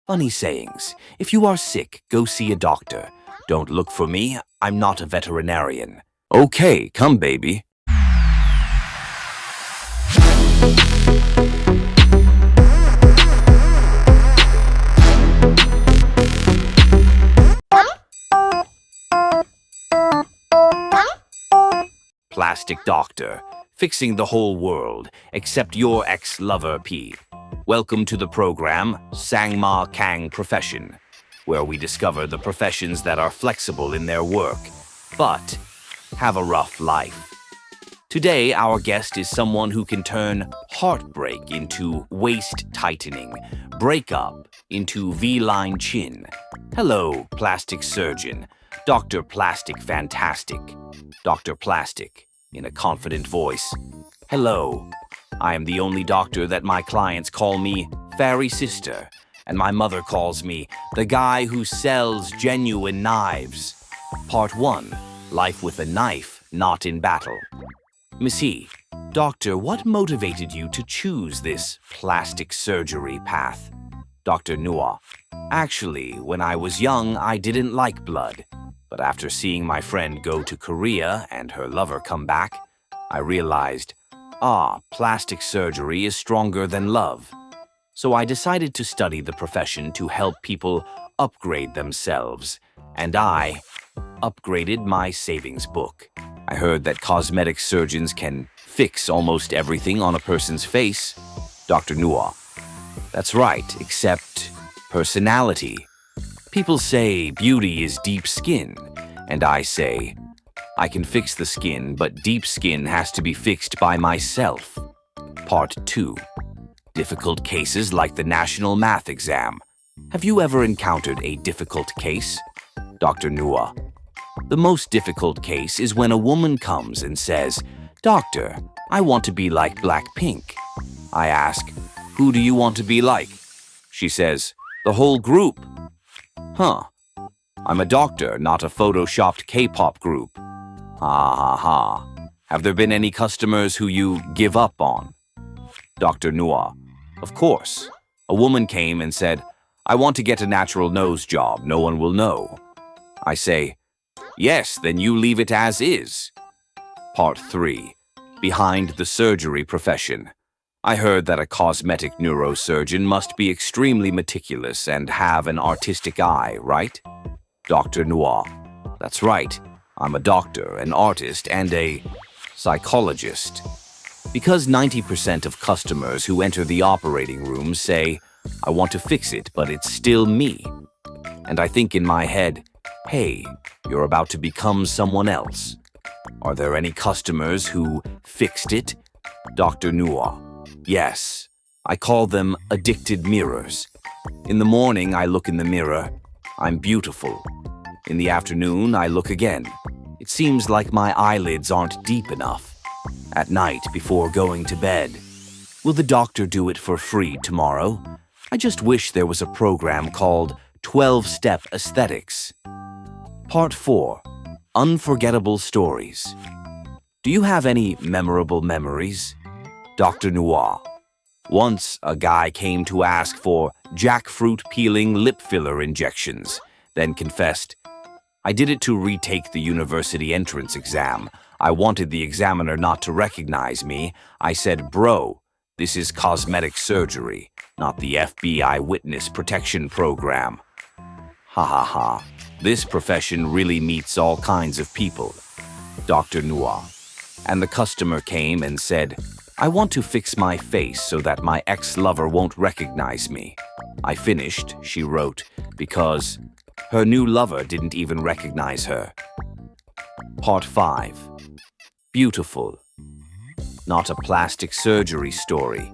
Funny sayings. If you are sick, go see a doctor. Don't look for me. I'm not a veterinarian. Okay, come baby. Plastic doctor, fixing the whole world, except your ex-lover P. Welcome to the program, Sangma Kang Profession, where we discover the professions that are flexible in their work, but have a rough life. Today, our guest is someone who can turn heartbreak into waist tightening, breakup into V-line chin. Hello, plastic surgeon, Dr. Plastic Fantastic. Dr. Plastic, in a confident voice. Hello, I am the only doctor that my clients call me Fairy Sister, and my mother calls me the guy who sells genuine knives. Part 1, Life with a Knife, Not in Battle. Missy, doctor, what motivated you to choose this plastic surgery path? Dr. Noah, actually, when I was young, I didn't like blood. But after seeing my friend go to Korea and her lover come back, I realized, plastic surgery is stronger than love. So I decided to study the profession to help people upgrade themselves, and I upgraded my savings book. I heard that cosmetic surgeons can fix almost everything on a person's face. Dr. Noah, that's right, except personality. People say beauty is deep skin, and I say, I can fix the skin, but deep skin has to be fixed by myself. Part 2. Difficult cases like the national math exam. Have you ever encountered a difficult case? Dr. Noah, the most difficult case is when a woman comes and says, Doctor, I want to be like Blackpink. I ask, who do you want to be like? She says, the whole group. Huh. I'm a doctor, not a photoshopped K-pop group. Ha ha ha. Have there been any customers who you give up on? Dr. Noah, of course. A woman came and said, I want to get a natural nose job, no one will know. I say, yes, then you leave it as is. Part 3. Behind the surgery profession. I heard that a cosmetic neurosurgeon must be extremely meticulous and have an artistic eye, right? Dr. Noah, that's right. I'm a doctor, an artist, and a psychologist. Because 90% of customers who enter the operating room say, I want to fix it, but it's still me. And I think in my head, hey, you're about to become someone else. Are there any customers who fixed it? Dr. Noah, yes. I call them addicted mirrors. In the morning, I look in the mirror. I'm beautiful. In the afternoon, I look again. It seems like my eyelids aren't deep enough. At night, before going to bed. Will the doctor do it for free tomorrow? I just wish there was a program called 12-Step Aesthetics. Part 4. Unforgettable Stories. Do you have any memorable memories? Dr. Noah. Once, a guy came to ask for jackfruit peeling lip filler injections, then confessed, I did it to retake the university entrance exam. I wanted the examiner not to recognize me. I said, bro, this is cosmetic surgery, not the FBI Witness Protection Program. Ha ha ha. This profession really meets all kinds of people. Dr. Noah. And the customer came and said, I want to fix my face so that my ex-lover won't recognize me. I finished, she wrote, because her new lover didn't even recognize her. Part 5. Beautiful. Not a plastic surgery story.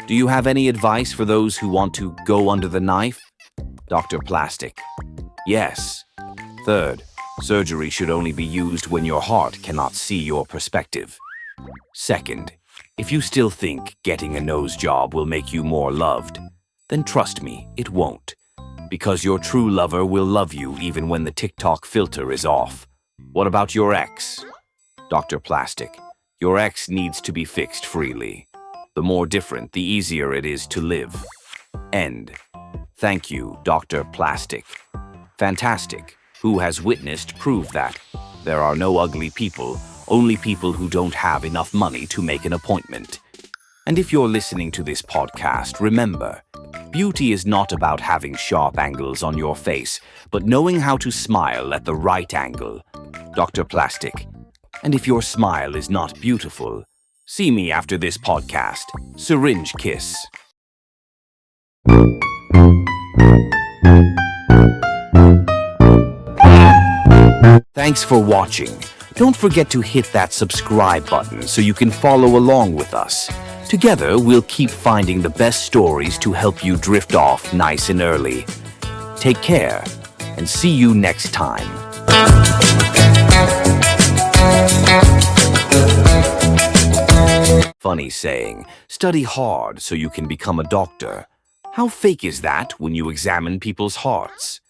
Do you have any advice for those who want to go under the knife? Dr. Plastic. Yes. Third, surgery should only be used when your heart cannot see your perspective. Second, if you still think getting a nose job will make you more loved, then trust me, it won't. Because your true lover will love you even when the TikTok filter is off. What about your ex? Dr. Plastic, your ex needs to be fixed freely. The more different, the easier it is to live. End. Thank you, Dr. Plastic. Fantastic. Who has witnessed prove that. There are no ugly people, only people who don't have enough money to make an appointment. And if you're listening to this podcast, remember, beauty is not about having sharp angles on your face, but knowing how to smile at the right angle. Dr. Plastic. And if your smile is not beautiful, see me after this podcast. Syringe kiss. Thanks for watching. Don't forget to hit that subscribe button so you can follow along with us. Together, we'll keep finding the best stories to help you drift off nice and early. Take care, and see you next time. Funny saying, study hard so you can become a doctor. How fake is that when you examine people's hearts?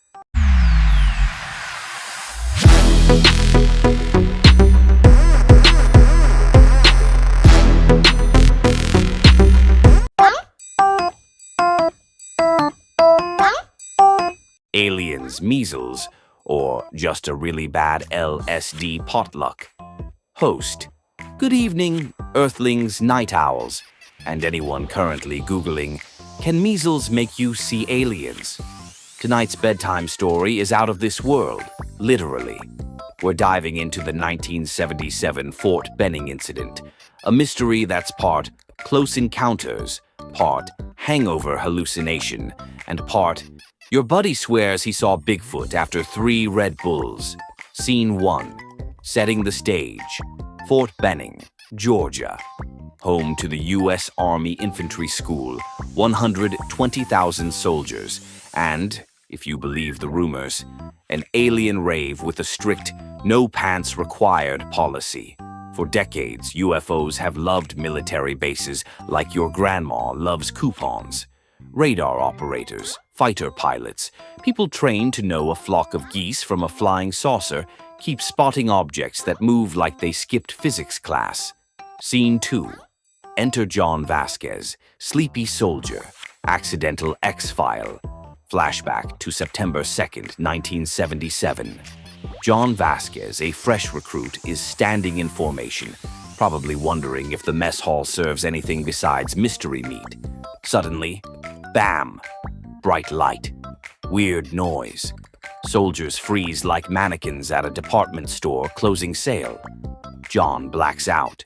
Aliens, measles, or just a really bad LSD potluck. Host: good evening, Earthlings, night owls, and anyone currently Googling, can measles make you see aliens? Tonight's bedtime story is out of this world, literally. We're diving into the 1977 Fort Benning incident, a mystery that's part close encounters, part hangover hallucination, and part your buddy swears he saw Bigfoot after 3 Red Bulls. Scene 1. Setting the stage. Fort Benning, Georgia. Home to the U.S. Army Infantry School, 120,000 soldiers, and, if you believe the rumors, an alien rave with a strict no-pants-required policy. For decades, UFOs have loved military bases like your grandma loves coupons. Radar operators, fighter pilots, people trained to know a flock of geese from a flying saucer keep spotting objects that move like they skipped physics class. Scene 2. Enter John Vasquez, sleepy soldier, accidental X-file. Flashback to September 2nd, 1977. John Vasquez, a fresh recruit, is standing in formation, probably wondering if the mess hall serves anything besides mystery meat. Suddenly, bam! Bright light. Weird noise. Soldiers freeze like mannequins at a department store closing sale. John blacks out.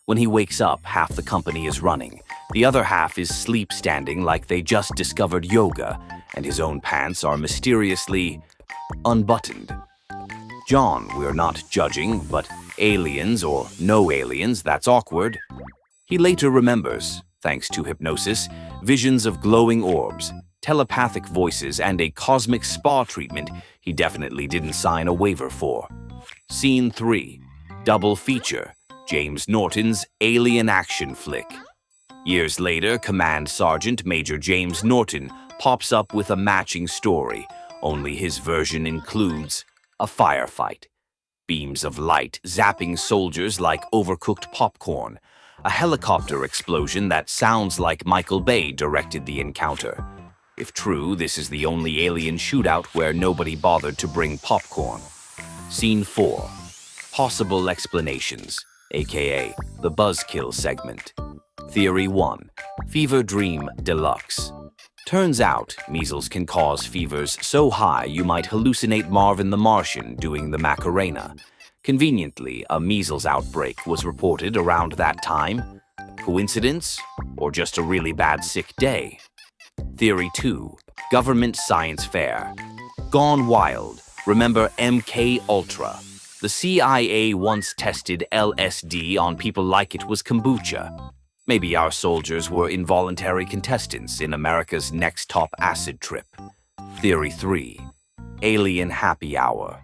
When he wakes up, half the company is running. The other half is sleep standing like they just discovered yoga, and his own pants are mysteriously unbuttoned. John, we're not judging, but aliens or no aliens, that's awkward. He later remembers, thanks to hypnosis, visions of glowing orbs, telepathic voices, and a cosmic spa treatment he definitely didn't sign a waiver for. Scene 3. Double feature. James Norton's alien action flick. Years later, Command Sergeant Major James Norton pops up with a matching story, only his version includes a firefight. Beams of light zapping soldiers like overcooked popcorn. A helicopter explosion that sounds like Michael Bay directed the encounter. If true, this is the only alien shootout where nobody bothered to bring popcorn. Scene 4. Possible explanations, aka the Buzzkill segment. Theory 1. Fever Dream Deluxe. Turns out, measles can cause fevers so high you might hallucinate Marvin the Martian doing the Macarena. Conveniently, a measles outbreak was reported around that time. Coincidence? Or just a really bad sick day? Theory 2. Government Science Fair. Gone wild. Remember MK Ultra. The CIA once tested LSD on people like it was kombucha. Maybe our soldiers were involuntary contestants in America's next top acid trip. Theory 3. Alien Happy Hour.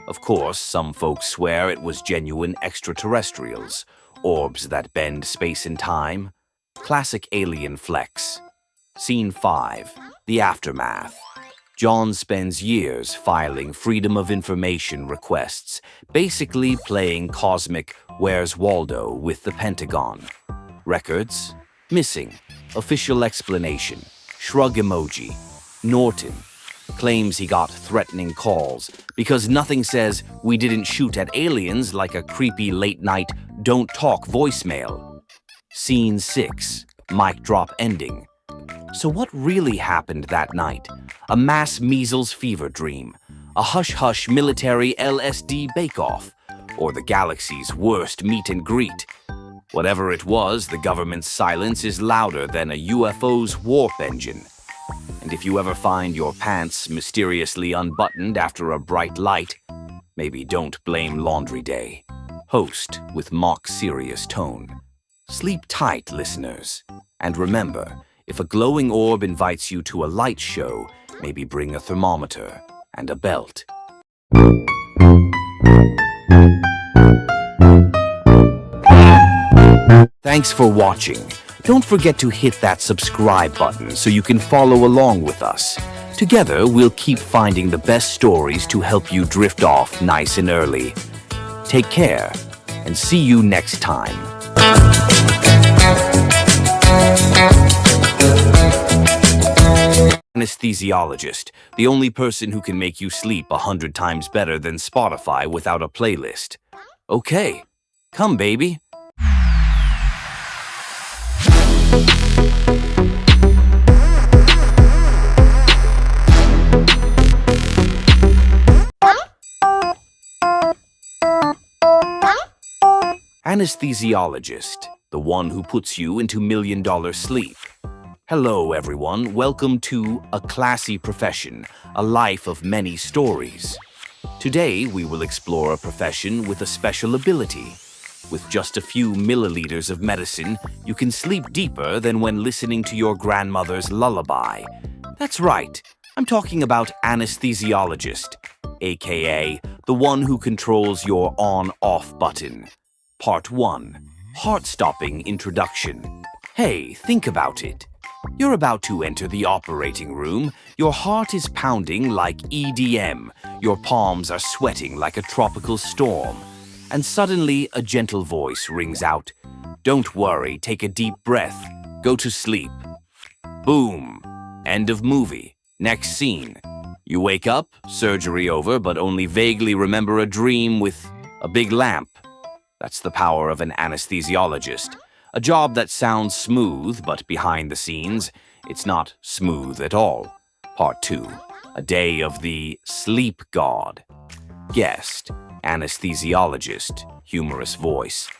Of course, some folks swear it was genuine extraterrestrials, orbs that bend space and time. Classic alien flex. Scene 5. The Aftermath. John spends years filing Freedom of Information requests, basically playing cosmic Where's Waldo with the Pentagon. Records? Missing. Official explanation. Shrug emoji. Norton claims he got threatening calls because nothing says we didn't shoot at aliens like a creepy late-night don't talk voicemail. Scene 6, mic drop ending. So what really happened that night? A mass measles fever dream, a hush-hush military LSD bake-off, or the galaxy's worst meet and greet? Whatever it was, the government's silence is louder than a UFO's warp engine. And if you ever find your pants mysteriously unbuttoned after a bright light, maybe don't blame Laundry Day. Host with mock serious tone. Sleep tight, listeners. And remember, if a glowing orb invites you to a light show, maybe bring a thermometer and a belt. Thanks for watching. Don't forget to hit that subscribe button so you can follow along with us. Together, we'll keep finding the best stories to help you drift off nice and early. Take care, and see you next time. Anesthesiologist, the only person who can make you sleep 100 times better than Spotify without a playlist. Okay, come baby. Anesthesiologist, the one who puts you into million-dollar sleep. Hello, everyone. Welcome to A Classy Profession, a life of many stories. Today, we will explore a profession with a special ability. With just a few milliliters of medicine, you can sleep deeper than when listening to your grandmother's lullaby. That's right. I'm talking about anesthesiologist, aka the one who controls your on-off button. Part 1. Heart-stopping introduction. Hey, think about it. You're about to enter the operating room. Your heart is pounding like EDM. Your palms are sweating like a tropical storm. And suddenly, a gentle voice rings out. Don't worry, take a deep breath. Go to sleep. Boom. End of movie. Next scene. You wake up, surgery over, but only vaguely remember a dream with a big lamp. That's the power of an anesthesiologist. A job that sounds smooth, but behind the scenes, it's not smooth at all. Part 2. A day of the sleep god. Guest. Anesthesiologist. Humorous voice.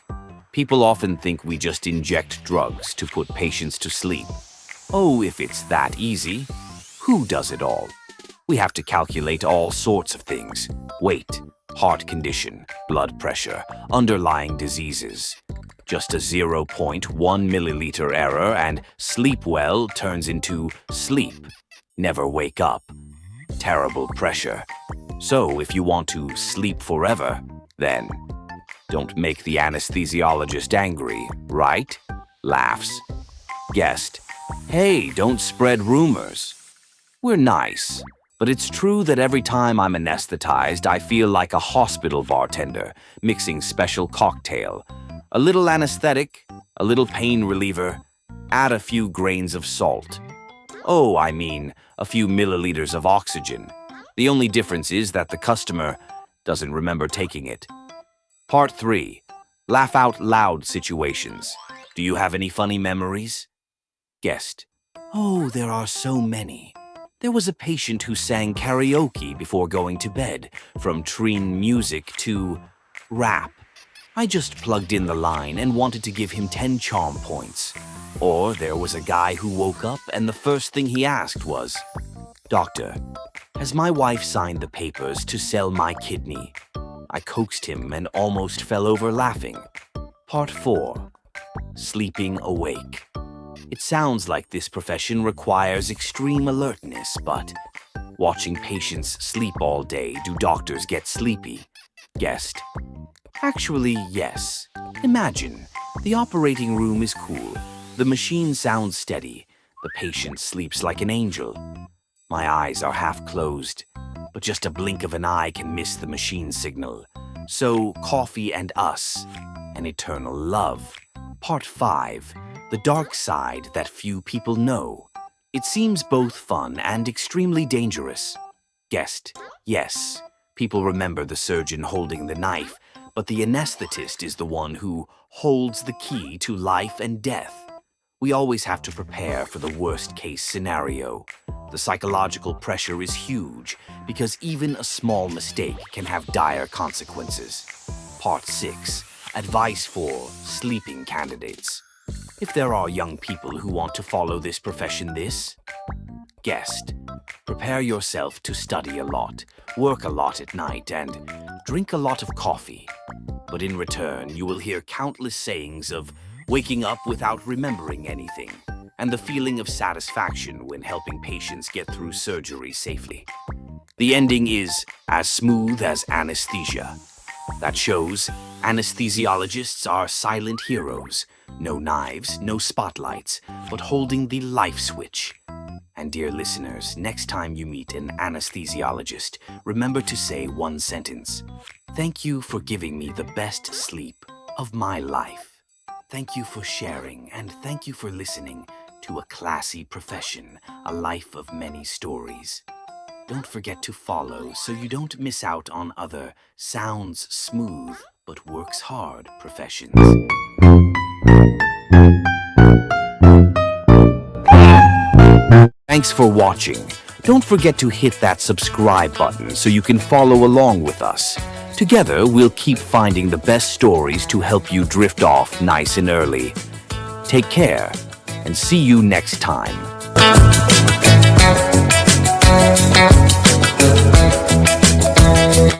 People often think we just inject drugs to put patients to sleep. Oh, if it's that easy. Who does it all? We have to calculate all sorts of things. Weight, heart condition, blood pressure, underlying diseases. Just a 0.1 milliliter error and sleep well turns into sleep. Never wake up. Terrible pressure. So if you want to sleep forever, then don't make the anesthesiologist angry, right? Laughs. Guest. Hey, don't spread rumors. We're nice. But it's true that every time I'm anesthetized, I feel like a hospital bartender mixing special cocktail. A little anesthetic, a little pain reliever, add a few grains of salt. Oh, I mean, a few milliliters of oxygen. The only difference is that the customer doesn't remember taking it. Part 3. Laugh out loud situations. Do you have any funny memories? Guest. Oh, there are so many. There was a patient who sang karaoke before going to bed, from Trine music to rap. I just plugged in the line and wanted to give him 10 charm points. Or there was a guy who woke up and the first thing he asked was, Doctor, has my wife signed the papers to sell my kidney? I coaxed him and almost fell over laughing. Part 4. Sleeping awake. It sounds like this profession requires extreme alertness, but watching patients sleep all day, do doctors get sleepy? Guest. Actually, yes. Imagine, the operating room is cool, the machine sounds steady, the patient sleeps like an angel. My eyes are half closed, but just a blink of an eye can miss the machine signal. So, coffee and us, an eternal love. Part 5. The dark side that few people know. It seems both fun and extremely dangerous. Guest, yes, people remember the surgeon holding the knife, but the anesthetist is the one who holds the key to life and death. We always have to prepare for the worst-case scenario. The psychological pressure is huge because even a small mistake can have dire consequences. Part 6. Advice for sleeping candidates. If there are young people who want to follow this profession, guest, prepare yourself to study a lot, work a lot at night, and drink a lot of coffee. But in return, you will hear countless sayings of waking up without remembering anything, and the feeling of satisfaction when helping patients get through surgery safely. The ending is as smooth as anesthesia. That shows anesthesiologists are silent heroes. No knives, no spotlights, but holding the life switch. And dear listeners, next time you meet an anesthesiologist, remember to say one sentence. Thank you for giving me the best sleep of my life. Thank you for sharing, and thank you for listening to a classy profession, a life of many stories. Don't forget to follow so you don't miss out on other sounds smooth but works hard professions. Thanks for watching. Don't forget to hit that subscribe button so you can follow along with us. Together, we'll keep finding the best stories to help you drift off nice and early. Take care, and see you next time.